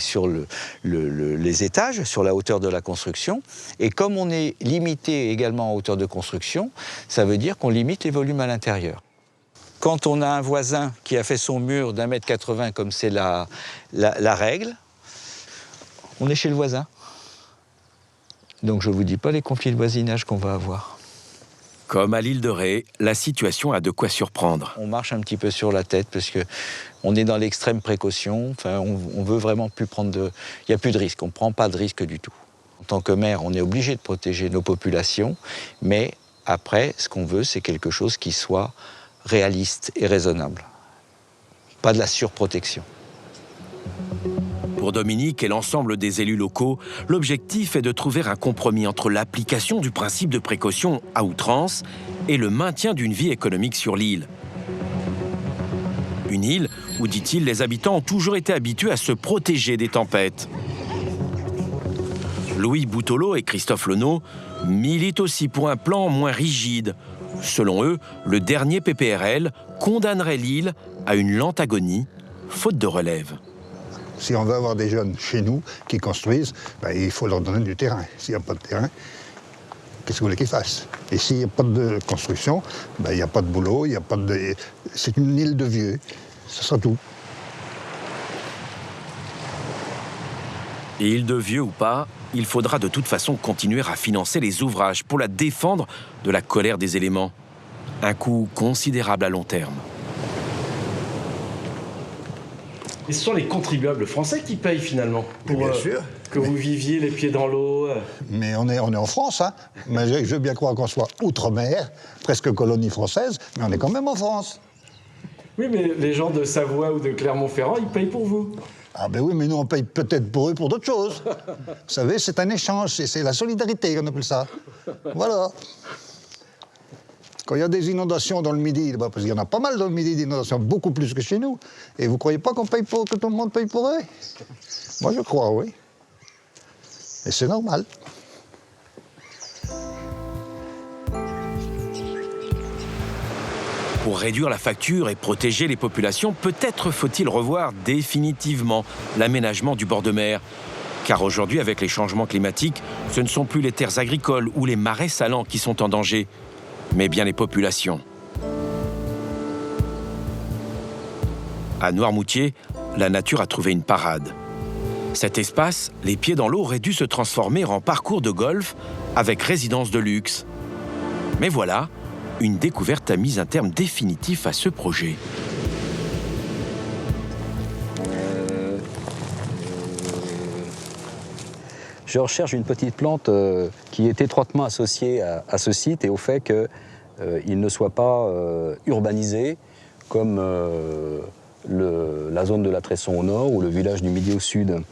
étages, sur la hauteur de la construction. Et comme on est limité également en hauteur de construction, ça veut dire qu'on limite les volumes à l'intérieur. Quand on a un voisin qui a fait son mur d'1,80 m comme c'est la règle, on est chez le voisin. Donc je ne vous dis pas les conflits de voisinage qu'on va avoir. Comme à l'île de Ré, la situation a de quoi surprendre. On marche un petit peu sur la tête parce qu'on est dans l'extrême précaution. Enfin, on veut vraiment plus prendre de... Il n'y a plus de risque, on ne prend pas de risque du tout. En tant que maire, on est obligé de protéger nos populations, mais après, ce qu'on veut, c'est quelque chose qui soit réaliste et raisonnable. Pas de la surprotection. Pour Dominique et l'ensemble des élus locaux, l'objectif est de trouver un compromis entre l'application du principe de précaution à outrance et le maintien d'une vie économique sur l'île. Une île où, dit-il, les habitants ont toujours été habitués à se protéger des tempêtes. Louis Boutolo et Christophe Lenot militent aussi pour un plan moins rigide. Selon eux, le dernier PPRL condamnerait l'île à une lente agonie, faute de relève. Si on veut avoir des jeunes chez nous qui construisent, ben, il faut leur donner du terrain. S'il n'y a pas de terrain, qu'est-ce que vous voulez qu'ils fassent? Et s'il n'y a pas de construction, ben, il n'y a pas de boulot, il n'y a pas de... C'est une île de vieux, ce sera tout. Et île de vieux ou pas, il faudra de toute façon continuer à financer les ouvrages pour la défendre de la colère des éléments. Un coût considérable à long terme. Et ce sont les contribuables français qui payent finalement pour bien sûr. Que vous viviez les pieds dans l'eau. Mais on est en France, hein. Mais je veux bien croire qu'on soit outre-mer, presque colonie française, mais on est quand même en France. Oui, mais les gens de Savoie ou de Clermont-Ferrand, ils payent pour vous. Ah ben oui, mais nous on paye peut-être pour eux pour d'autres choses. Vous savez, c'est un échange, c'est la solidarité qu'on appelle ça. Voilà. Quand il y a des inondations dans le Midi, parce qu'il y en a pas mal dans le Midi d'inondations, beaucoup plus que chez nous. Et vous ne croyez pas que tout le monde paye pour eux? Moi, je crois, oui. Et c'est normal. Pour réduire la facture et protéger les populations, peut-être faut-il revoir définitivement l'aménagement du bord de mer. Car aujourd'hui, avec les changements climatiques, ce ne sont plus les terres agricoles ou les marais salants qui sont en danger, mais bien les populations. À Noirmoutier, la nature a trouvé une parade. Cet espace, les pieds dans l'eau, aurait dû se transformer en parcours de golf avec résidence de luxe. Mais voilà, une découverte a mis un terme définitif à ce projet. Je recherche une petite plante qui est étroitement associée à ce site et au fait qu'il ne soit pas urbanisé comme la zone de la Tresson au nord ou le village du Midi au sud.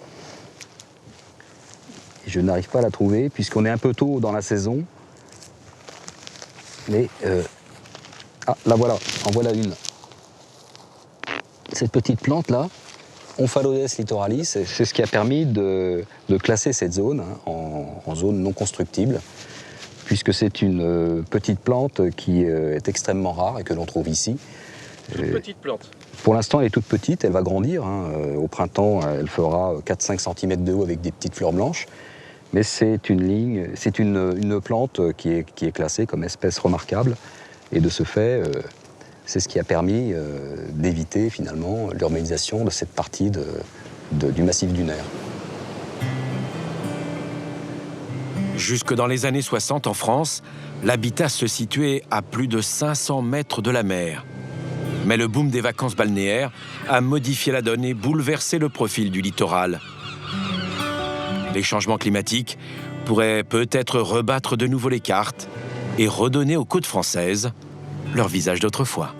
Je n'arrive pas à la trouver puisqu'on est un peu tôt dans la saison. Mais ah, la voilà, en voilà une. Cette petite plante-là, Omphalodes littoralis, c'est ce qui a permis de classer cette zone en zone non constructible, puisque c'est une petite plante qui est extrêmement rare et que l'on trouve ici. Toute petite plante. Pour l'instant, elle est toute petite, elle va grandir. Au printemps, elle fera 4-5 cm de haut avec des petites fleurs blanches. Mais c'est une plante qui est classée comme espèce remarquable. Et de ce fait, c'est ce qui a permis d'éviter finalement l'urbanisation de cette partie du massif dunaire. Jusque dans les années 60 en France, l'habitat se situait à plus de 500 mètres de la mer. Mais le boom des vacances balnéaires a modifié la donne et bouleversé le profil du littoral. Les changements climatiques pourraient peut-être rebattre de nouveau les cartes et redonner aux côtes françaises leur visage d'autrefois.